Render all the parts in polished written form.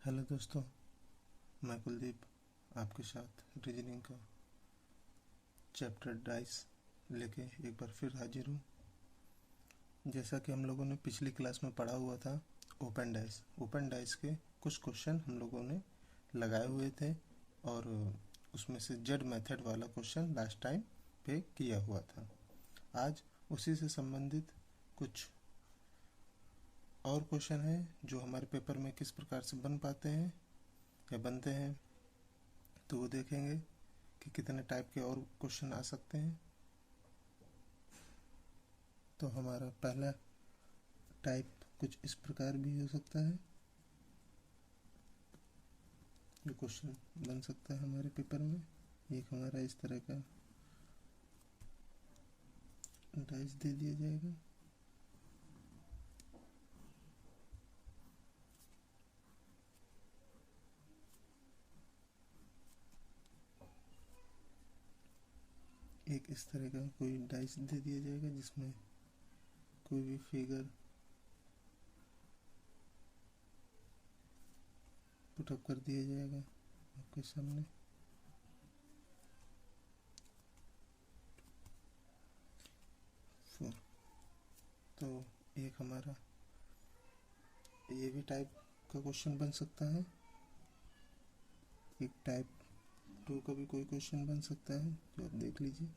Hello दोस्तों, मैं कुलदीप आपके साथ रीजनिंग का चैप्टर डाइस लेके एक बार फिर हाजिर हूँ। जैसा कि हम लोगों ने पिछली क्लास में पढ़ा हुआ था, ओपन डाइस के कुछ क्वेश्चन हम लोगों ने लगाए हुए थे और उसमें से जेड मेथड वाला क्वेश्चन लास्ट टाइम पे किया हुआ था। आज उसी से संबंधित कुछ और क्वेश्चन है जो हमारे पेपर में किस प्रकार से बन पाते हैं या बनते हैं, तो वो देखेंगे कि कितने टाइप के और क्वेश्चन आ सकते हैं। तो हमारा पहला टाइप कुछ इस प्रकार भी हो सकता है, जो क्वेश्चन बन सकता है हमारे पेपर में। एक हमारा इस तरह का डाइस दे दिया जाएगा। एक इस तरह का कोई डाइस दे दिया जाएगा जिसमें कोई भी फिगर पुटअप कर दिया जाएगा आपके सामने। तो एक हमारा ये भी टाइप का क्वेश्चन बन सकता है। एक टाइप 2 का भी कोई क्वेश्चन बन सकता है, जो आप देख लीजिए।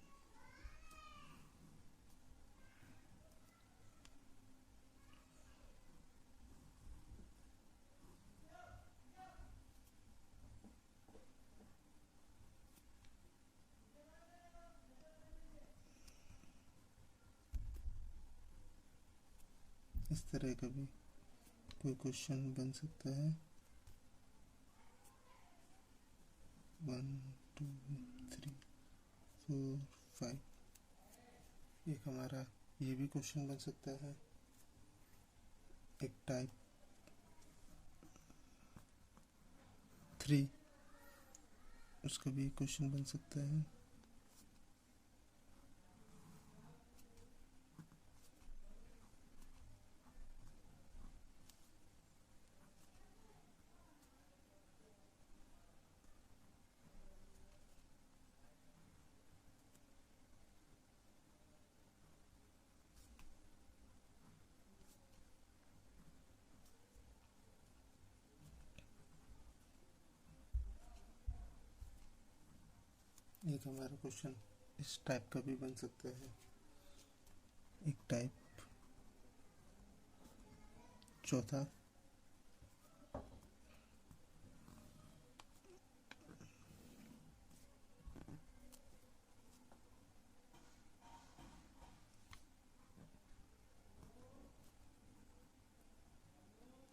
इस तरह का भी कोई क्वेश्चन बन सकता है। 1 2 3 4 5 एक हमारा ये भी क्वेश्चन बन सकता है। एक टाइप 3 उसका भी क्वेश्चन बन सकता है। एक हमारा क्वेश्चन इस टाइप का भी बन सकता है। एक टाइप चौथा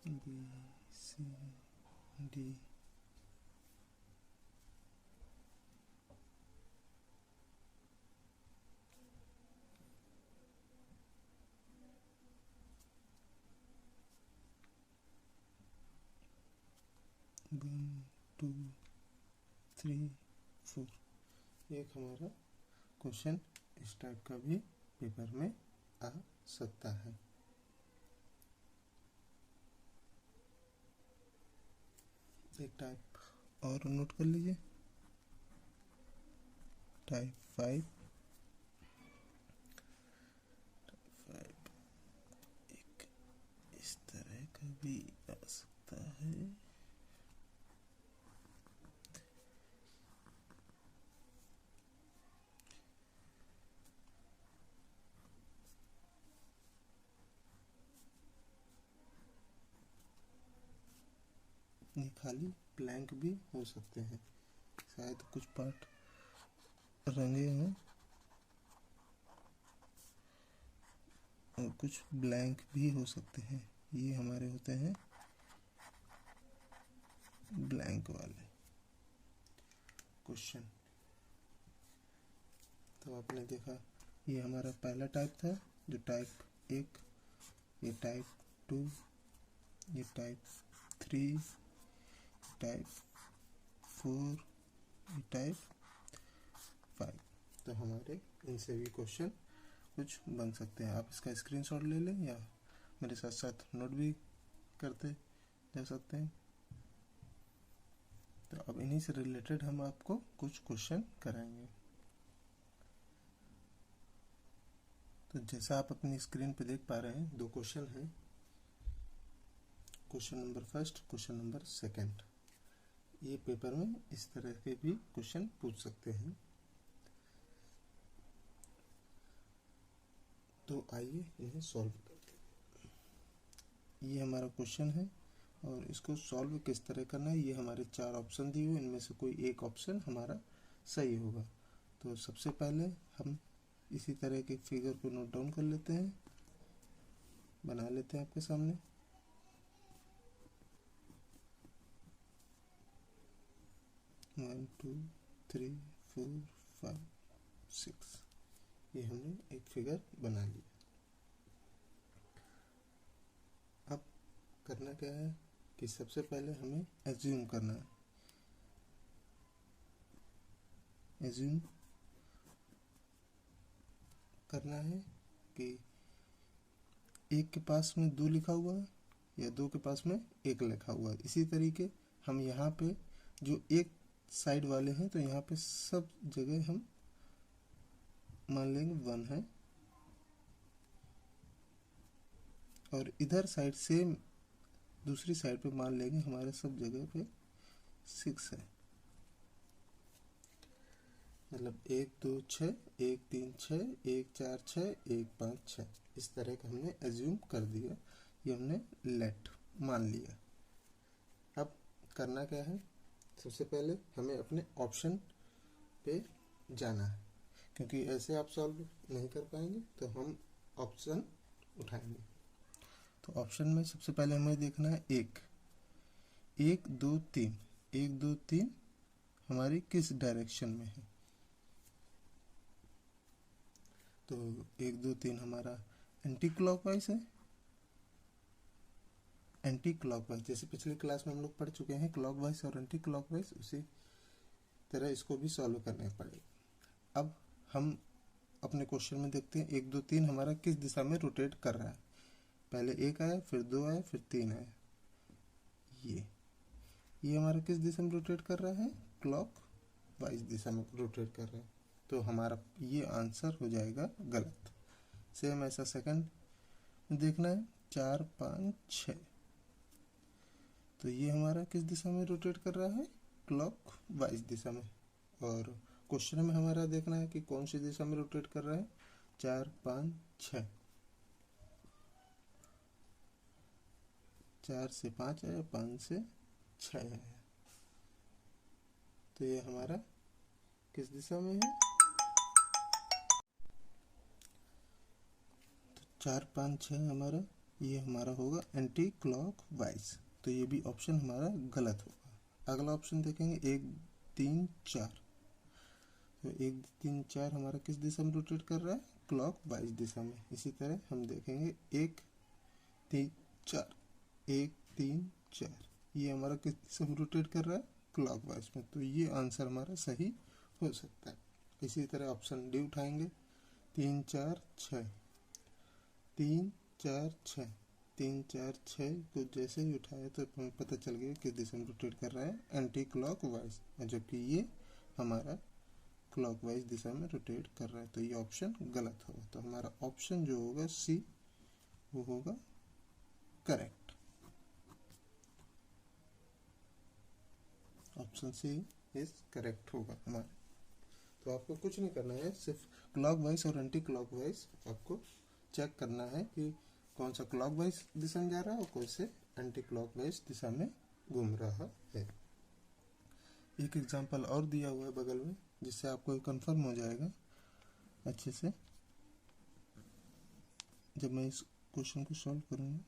बी सी डी 1 2 3 4 एक हमारा क्वेश्चन इस टाइप का भी पेपर में आ सकता है। एक टाइप और नोट कर लीजिए, टाइप 5 एक इस तरह का भी आ सकता है। ये खाली ब्लैंक भी हो सकते हैं, शायद कुछ पार्ट रंगे हैं और कुछ ब्लैंक भी हो सकते हैं। ये हमारे होते हैं ब्लैंक वाले क्वेश्चन। तो आपने देखा, ये हमारा पहला टाइप था, जो टाइप 1, ये टाइप 2, ये टाइप 3, टाइप 4, ये टाइप 5। तो हमारे इनसे भी क्वेश्चन कुछ बन सकते हैं। आप इसका स्क्रीनशॉट ले लें या मेरे साथ साथ नोट भी करते जा सकते हैं। तो अब इन्हीं से रिलेटेड हम आपको कुछ क्वेश्चन कराएंगे। तो जैसा आप अपनी स्क्रीन पे देख पा रहे हैं, दो क्वेश्चन हैं, question number first, question number second. ये पेपर में इस तरह के भी क्वेश्चन पूछ सकते हैं। तो आइए इन्हें सॉल्व करते हैं। ये हमारा क्वेश्चन है और इसको सॉल्व किस तरह करना है, ये हमारे 4 ऑप्शन दिए हुए, इनमें से कोई एक ऑप्शन हमारा सही होगा। तो सबसे पहले हम इसी तरह के फिगर को नोट डाउन कर लेते हैं, बना लेते हैं आपके सामने। वन, टू, थ्री, 4, 5, 6, ये हमने एक फिगर बना लिया। अब करना क्या है कि सबसे पहले हमें एज्यूम करना है। एज्यूम करना है कि एक के पास में 2 लिखा हुआ है या 2 के पास में 1 लिखा हुआ है। इसी तरीके हम यहाँ पे जो एक साइड वाले हैं, तो यहाँ पे सब जगह हम मान लेंगे 1 है, और इधर साइड से दूसरी साइड पे मान लेंगे हमारे सब जगह पे 6 है। मतलब 1 2 6, 1 3 6, 1 4 6, 1 5 6, इस तरह का हमने एज्यूम कर दिया। ये हमने लेट मान लिया। अब करना क्या है, सबसे पहले हमें अपने ऑप्शन पे जाना है, क्योंकि ऐसे आप सॉल्व नहीं कर पाएंगे, तो हम ऑप्शन उठाएंगे। तो ऑप्शन में सबसे पहले हमें देखना है 1 1 2 3, 1 2 3 हमारी किस डायरेक्शन में है। तो 1 2 3 हमारा एंटी क्लॉकवाइज है। एंटी क्लॉकवाइज जैसे पिछली क्लास में हम लोग पढ़ चुके हैं, क्लॉकवाइज और एंटी क्लॉकवाइज, उसी तरह इसको भी सॉल्व करना पड़ेगा। अब हम अपने क्वेश्चन में देखते हैं 1 2 3 हमारा किस दिशा में रोटेट कर रहा है। पहले 1 आया, फिर 2 आया, फिर 3 आया। ये हमारा किस दिशा में रोटेट कर रहा है, क्लॉक वाइज दिशा में रोटेट कर रहा है। तो हमारा ये आंसर हो जाएगा गलत। सेम ऐसा सेकंड में देखना है 4 5 6, तो ये हमारा किस दिशा में रोटेट कर रहा है, क्लॉक वाइज दिशा में। और क्वेश्चन में हमारा देखना है कि कौन सी दिशा में रोटेट कर रहा है, 4 5 6, 4 से 5 आया, 5 से 6 आया। तो ये हमारा किस दिशा में है, 4 5 6 हमारा, ये हमारा होगा एंटी क्लॉक वाइज। तो ये भी ऑप्शन हमारा गलत होगा। अगला ऑप्शन देखेंगे 1 3 4, तो 1 3 4 हमारा किस दिशा में रोटेट कर रहा है, क्लॉक वाइज दिशा में। इसी तरह हम देखेंगे 1 3 4, 1 3 4, ये हमारा किस दिशा में रोटेट कर रहा है, क्लॉक वाइज में। तो ये आंसर हमारा सही हो सकता है। इसी तरह ऑप्शन डी उठाएंगे 3 4 6, 3 4 6, 3 4 6 को जैसे ही उठाया तो हमें पता चल गया किस दिशा में रोटेट कर रहा है, एंटी क्लॉक वाइज, जबकि ये हमारा क्लॉक वाइज दिशा में रोटेट कर रहा है। तो ये ऑप्शन गलत होगा। तो हमारा ऑप्शन जो होगा सी, वो होगा correct. Option C is correct होगा हमारा। तो आपको कुछ नहीं करना है, सिर्फ क्लॉक वाइज और एंटी क्लॉक वाइज आपको चेक करना है कि कौन सा क्लॉक वाइज दिशा में जा रहा है और कौन से एंटी क्लॉक वाइज दिशा में घूम रहा है। एक एग्जांपल और दिया हुआ है बगल में, जिससे आपको कंफर्म हो जाएगा अच्छे से जब मैं इस क्वेश्चन को सॉल्व करूँगा।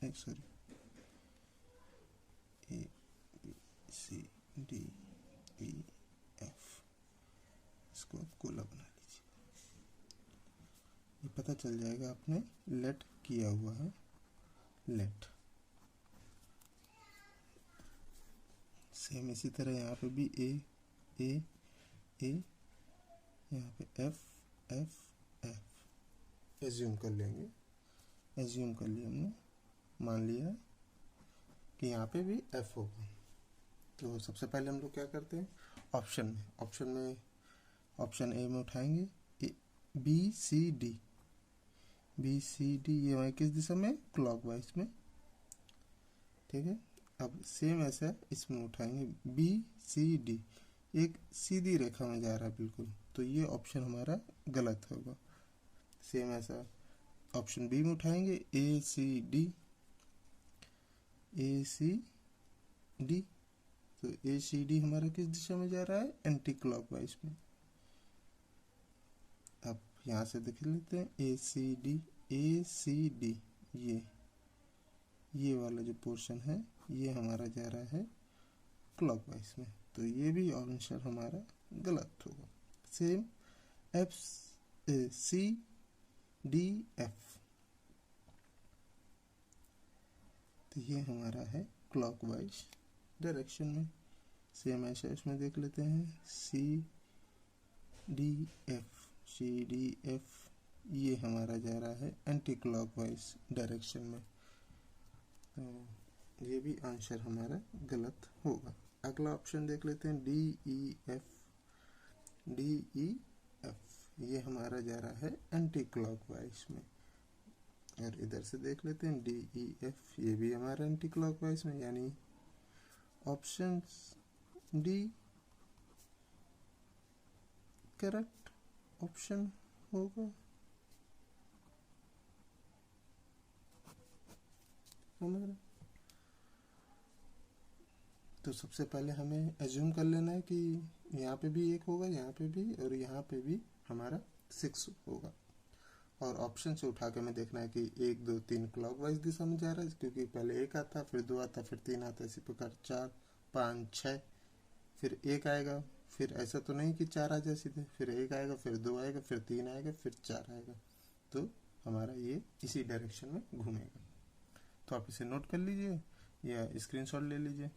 Sorry, A B C D E F, इसको आप गोला बना लीजिए। ये पता चल जाएगा आपने लेट किया हुआ है, लेट। सेम इसी तरह यहाँ पे भी ए ए ए, यहाँ पे एफ एफ एफ एज्यूम कर लेंगे। एज्यूम कर लिया हमने, मान लिया कि यहाँ पे भी एफ होगा। तो सबसे पहले हम लोग क्या करते हैं, ऑप्शन ए में उठाएंगे बी सी डी। ये हमारी किस दिशा में, क्लॉकवाइज में, ठीक है। अब सेम ऐसा इसमें उठाएंगे बी सी डी, एक सीधी रेखा में जा रहा है बिल्कुल, तो ये ऑप्शन हमारा गलत होगा। सेम ऐसा ऑप्शन बी में उठाएंगे ए सी डी, तो ए सी डी हमारा किस दिशा में जा रहा है, एंटी क्लॉकवाइज में। अब यहाँ से देख लेते हैं ए सी डी, ये वाला जो पोर्शन है ये हमारा जा रहा है क्लॉकवाइज में, तो ये भी आंसर हमारा गलत होगा। Same F C D F, तो ये हमारा है क्लॉकवाइज डायरेक्शन में। सेम ऐसा इसमें देख लेते हैं सी डी एफ, ये हमारा जा रहा है एंटी क्लॉकवाइज डायरेक्शन में, तो ये भी आंसर हमारा गलत होगा। अगला ऑप्शन देख लेते हैं डी ई एफ, ये हमारा जा रहा है एंटी क्लॉकवाइज में। और इधर से देख लेते हैं डी ई एफ, ये भी हमारा एंटी क्लॉकवाइज में, यानी ऑप्शन डी करेक्ट ऑप्शन होगा हमारा। तो सबसे पहले हमें एज्यूम कर लेना है कि यहाँ पे भी एक होगा, यहाँ पे भी, और यहाँ पे भी हमारा 6 होगा। और ऑप्शन से उठा के हमें देखना है कि 1 2 3 क्लॉकवाइज दिशा में जा रहा है, क्योंकि पहले 1 आता, फिर 2 आता, फिर 3 आता, इसी प्रकार 4 5 6, फिर 1 आएगा, फिर ऐसा तो नहीं कि 4 आ जाए सीधे, फिर 1 आएगा, फिर 2 आएगा, फिर 3 आएगा, फिर 4 आएगा, तो हमारा ये इसी डायरेक्शन में घूमेगा। तो आप इसे नोट कर लीजिए या स्क्रीनशॉट ले लीजिए।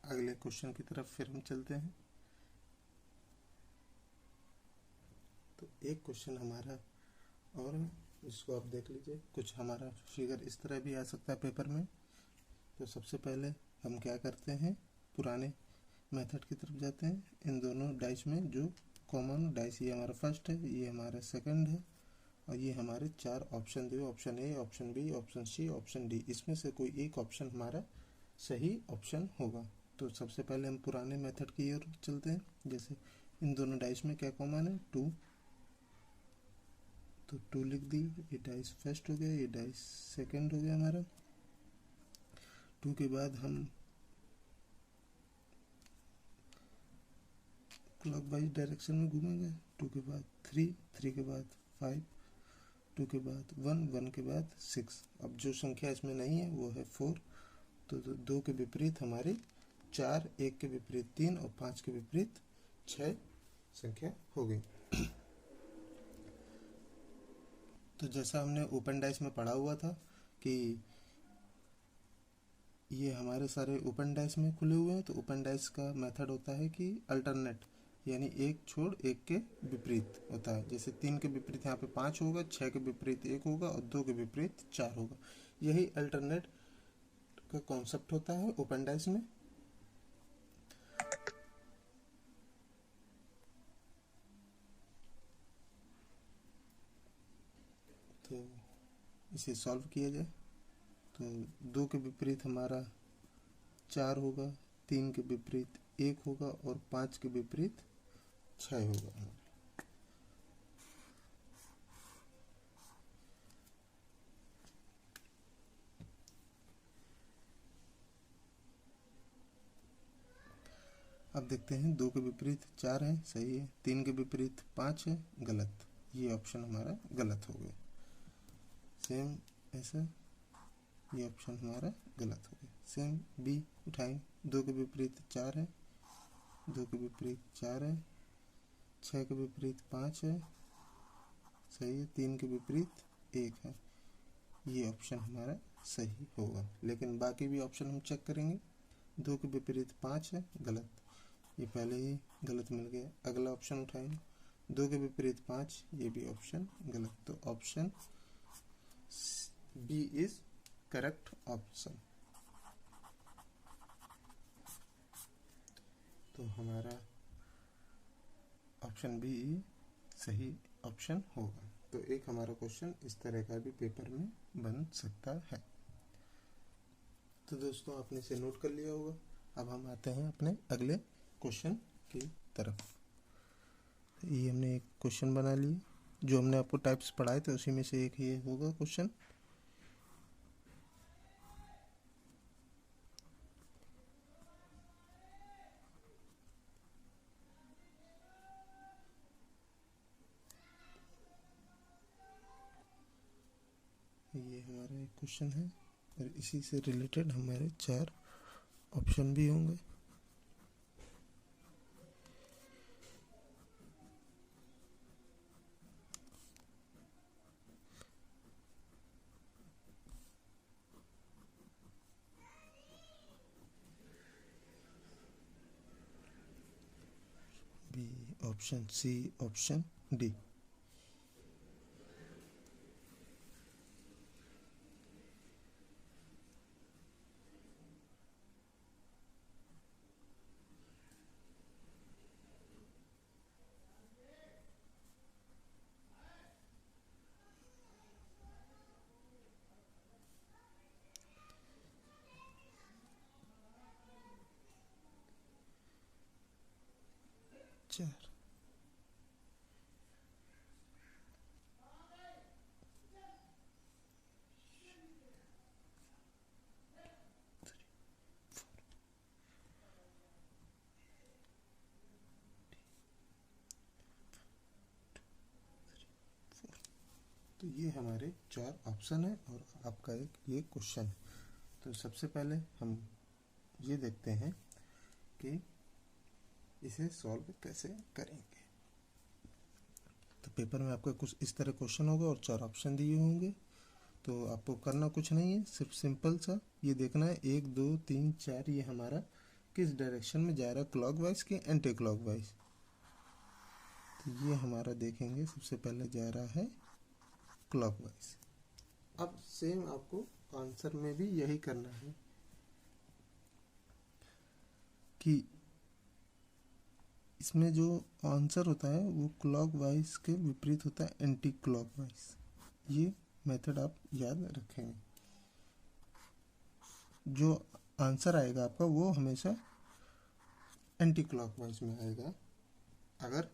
अगले क्वेश्चन की तरफ फिर हम चलते हैं। तो एक क्वेश्चन हमारा और है, इसको आप देख लीजिए। कुछ हमारा फिगर इस तरह भी आ सकता है पेपर में। तो सबसे पहले हम क्या करते हैं, पुराने मेथड की तरफ जाते हैं। इन दोनों डाइस में जो कॉमन डाइस, ये हमारा फर्स्ट है, ये हमारा सेकंड है, और ये हमारे 4 ऑप्शन दिए, option A, option B, option C, option D. इसमें से कोई एक ऑप्शन हमारा सही ऑप्शन होगा। तो सबसे पहले हम पुराने मेथड की ओर चलते हैं। जैसे इन दोनों डाइस में क्या कॉमन है, 2, तो 2 लिख दिए। ये डाइस फर्स्ट हो गया, ये डाइस सेकंड हो गया हमारा। 2 के बाद हम क्लॉकवाइज डायरेक्शन में घूमेंगे। 2 के बाद 3 के बाद 5, 2 के बाद 1 के बाद 6। अब जो संख्या इसमें नहीं है वो है 4, तो 2 के विपरीत हमारी 4, 1 के विपरीत 3 और 5 के विपरीत 6 संख्या हो गई। तो जैसा हमने ओपन डाइस में पढ़ा हुआ था कि ये हमारे सारे ओपन डाइस में खुले हुए हैं, तो ओपन डाइस का मेथड होता है कि अल्टरनेट, यानी एक छोड़ एक के विपरीत होता है। जैसे 3 के विपरीत यहाँ पे 5 होगा, 6 के विपरीत 1 होगा और 2 के विपरीत 4 होगा। यही अल्टरनेट का कॉन्सेप्ट होता है ओपन डाइस में। तो इसे सॉल्व किया जाए तो 2 के विपरीत हमारा 4 होगा, 3 के विपरीत 1 होगा और 5 के विपरीत 6 होगा। अब देखते हैं 2 के विपरीत 4 है, सही है। 3 के विपरीत 5 है, गलत। ये ऑप्शन हमारा गलत हो गया। सेम ऐसा ये ऑप्शन हमारा गलत हो गया। सेम बी उठाएं, 2 के विपरीत 4 है, 2 के विपरीत 4 है, 6 के विपरीत 5 है, सही है। 3 के विपरीत 1 है, ये ऑप्शन हमारा सही होगा। लेकिन बाकी भी ऑप्शन हम चेक करेंगे। 2 के विपरीत 5 है, गलत, ये पहले ही गलत मिल गया। अगला ऑप्शन उठाएंगे, 2 के विपरीत 5, ये भी ऑप्शन गलत। तो option B is correct option. तो हमारा ऑप्शन बी सही ऑप्शन होगा। तो एक हमारा क्वेश्चन इस तरह का भी पेपर में बन सकता है। तो दोस्तों आपने इसे नोट कर लिया होगा। अब हम आते हैं अपने अगले क्वेश्चन की तरफ। ये हमने एक क्वेश्चन बना लिया, जो हमने आपको टाइप्स पढ़ाए थे उसी में से एक ये होगा क्वेश्चन। ये हमारा एक क्वेश्चन है और इसी से रिलेटेड हमारे 4 ऑप्शन भी होंगे। B, option C, option D. चार। तो ये हमारे 4 ऑप्शन है और आपका एक ये क्वेश्चन है। तो सबसे पहले हम ये देखते हैं कि इसे सॉल्व कैसे करेंगे। तो पेपर में आपका कुछ इस तरह क्वेश्चन होगा और 4 ऑप्शन दिए होंगे। तो आपको करना कुछ नहीं है, सिर्फ सिंपल सा ये देखना है 1 2 3 4 ये हमारा किस डायरेक्शन में जा रहा है, क्लॉकवाइज के एंटी क्लॉकवाइज। तो ये हमारा देखेंगे सबसे पहले जा रहा है क्लॉकवाइज। अब सेम आपको आंसर में भी यही करना है कि इसमें जो आंसर होता है वो क्लॉकवाइज के विपरीत होता है, एंटी क्लॉकवाइज। ये मेथड आप याद रखेंगे। जो आंसर आएगा आपका वो हमेशा एंटी क्लॉकवाइज में आएगा अगर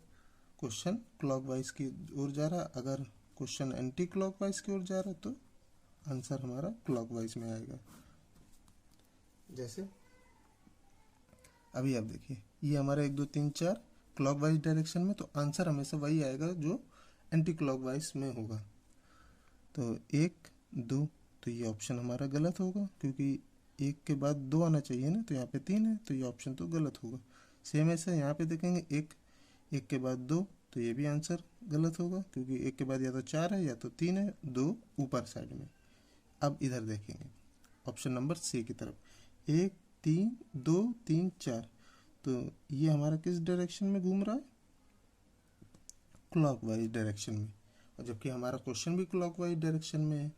क्वेश्चन क्लॉकवाइज की ओर जा रहा है। अगर क्वेश्चन एंटी क्लॉकवाइज की ओर जा रहा है तो आंसर हमारा क्लॉकवाइज में आएगा। जैसे अभी आप देखिए ये हमारा 1 2 3 4 क्लॉकवाइज डायरेक्शन में, तो आंसर हमेशा वही आएगा जो एंटी क्लॉकवाइज में होगा। तो 1 2, तो ये ऑप्शन हमारा गलत होगा क्योंकि 1 के बाद 2 आना चाहिए ना, तो यहाँ पे 3 है तो ये ऑप्शन तो गलत होगा। सेम ऐसा यहाँ पे देखेंगे 1 के बाद 2, तो ये भी आंसर गलत होगा क्योंकि 1 के बाद या तो 4 है या तो 3 है, 2 ऊपर साइड में। अब इधर देखेंगे ऑप्शन नंबर सी की तरफ, 1 3 2 3 4, तो ये हमारा किस डायरेक्शन में घूम रहा है, क्लॉकवाइज डायरेक्शन में। और जबकि हमारा क्वेश्चन भी क्लॉकवाइज डायरेक्शन में है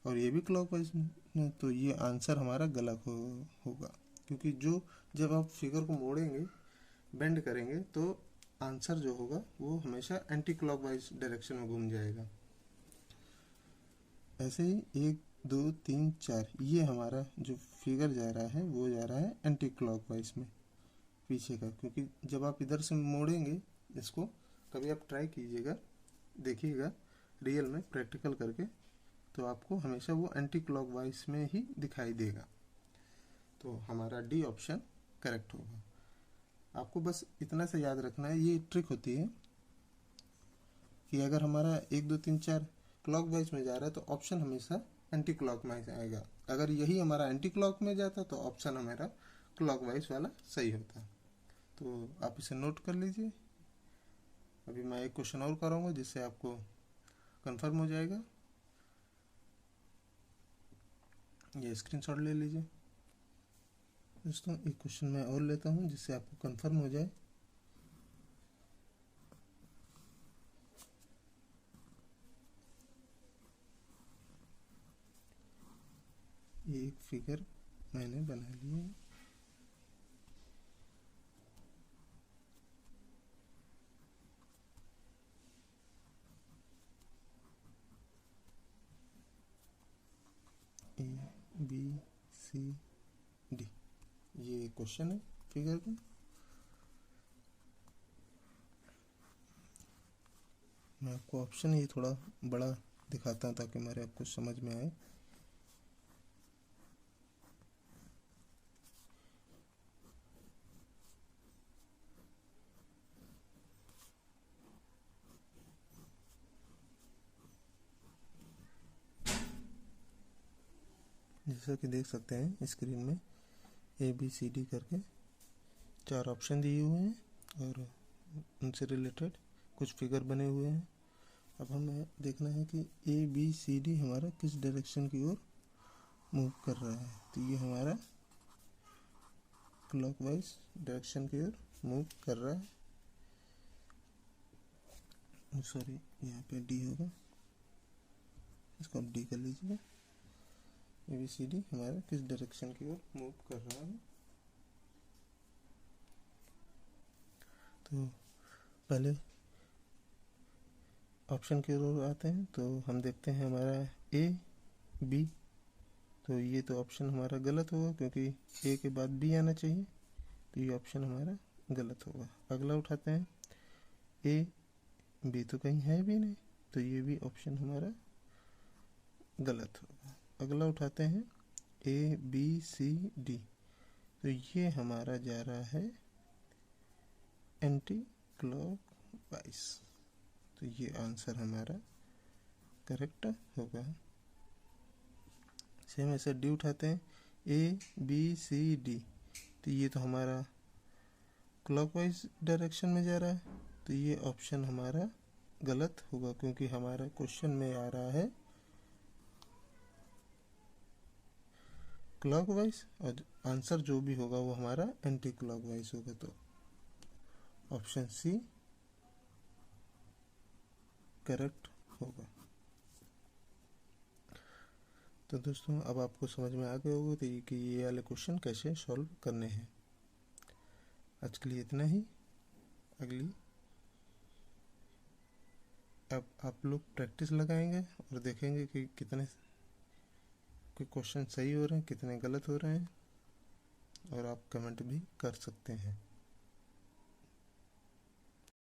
और ये भी क्लॉकवाइज में, तो ये आंसर हमारा गलत होगा क्योंकि जो जब आप फिगर को मोड़ेंगे बेंड करेंगे तो आंसर जो होगा वो हमेशा एंटी क्लॉकवाइज डायरेक्शन में घूम जाएगा। ऐसे ही 1 2 3 4 ये हमारा जो फिगर जा रहा है वो जा रहा है एंटी क्लॉकवाइज में पीछे का, क्योंकि जब आप इधर से मोड़ेंगे इसको, कभी आप ट्राई कीजिएगा, देखिएगा रियल में प्रैक्टिकल करके, तो आपको हमेशा वो एंटी क्लॉकवाइज में ही दिखाई देगा। तो हमारा डी ऑप्शन करेक्ट होगा। आपको बस इतना से याद रखना है, ये ट्रिक होती है कि अगर हमारा 1 2 3 4 क्लॉकवाइज में जा रहा है तो ऑप्शन हमेशा एंटी क्लॉकवाइज आएगा। अगर यही हमारा एंटी क्लॉक में जाता तो ऑप्शन हमारा क्लॉकवाइज वाला सही होता। तो आप इसे नोट कर लीजिए। अभी मैं एक क्वेश्चन और कराऊंगा जिससे आपको कंफर्म हो जाएगा। ये स्क्रीनशॉट ले लीजिए दोस्तों। एक क्वेश्चन मैं और लेता हूँ जिससे आपको कंफर्म हो जाए। ये एक फिगर मैंने बना ली है। ए बी सी डी, ये क्वेश्चन है फिगर का। मैं आपको ऑप्शन ये थोड़ा बड़ा दिखाता हूँ ताकि मेरे आपको समझ में आए। जैसा कि देख सकते हैं स्क्रीन में ए बी सी डी करके 4 ऑप्शन दिए हुए हैं और उनसे रिलेटेड कुछ फिगर बने हुए हैं। अब हमें देखना है कि ए बी सी डी हमारा किस डायरेक्शन की ओर मूव कर रहा है। तो ये हमारा क्लॉकवाइज डायरेक्शन की ओर मूव कर रहा है। सॉरी, यहाँ पे डी होगा, इसको आप डी कर लीजिएगा। ए बी सी डी हमारा किस डायरेक्शन की ओर मूव कर रहा है। तो पहले ऑप्शन की ओर आते हैं तो हम देखते हैं हमारा ए बी, तो ये तो ऑप्शन हमारा गलत होगा क्योंकि ए के बाद बी आना चाहिए, तो ये ऑप्शन हमारा गलत होगा। अगला उठाते हैं ए बी, तो कहीं है भी नहीं, तो ये भी ऑप्शन हमारा गलत होगा। अगला उठाते हैं ए बी सी डी, तो ये हमारा जा रहा है एंटी क्लॉकवाइज, तो ये आंसर हमारा करेक्ट होगा। सेम ऐसे डी उठाते हैं ए बी सी डी, तो ये तो हमारा क्लॉकवाइज डायरेक्शन में जा रहा है, तो ये ऑप्शन हमारा गलत होगा क्योंकि हमारा क्वेश्चन में आ रहा है क्लॉकवाइज और आंसर जो भी होगा वो हमारा एंटी क्लॉकवाइज होगा, तो ऑप्शन सी करेक्ट होगा। तो दोस्तों अब आपको समझ में आ गया होगा कि ये वाले क्वेश्चन कैसे सॉल्व करने हैं। आज के लिए इतना ही। अगली अब आप लोग प्रैक्टिस लगाएंगे और देखेंगे कि कितने क्वेश्चन सही हो रहे हैं, कितने गलत हो रहे हैं, और आप कमेंट भी कर सकते हैं।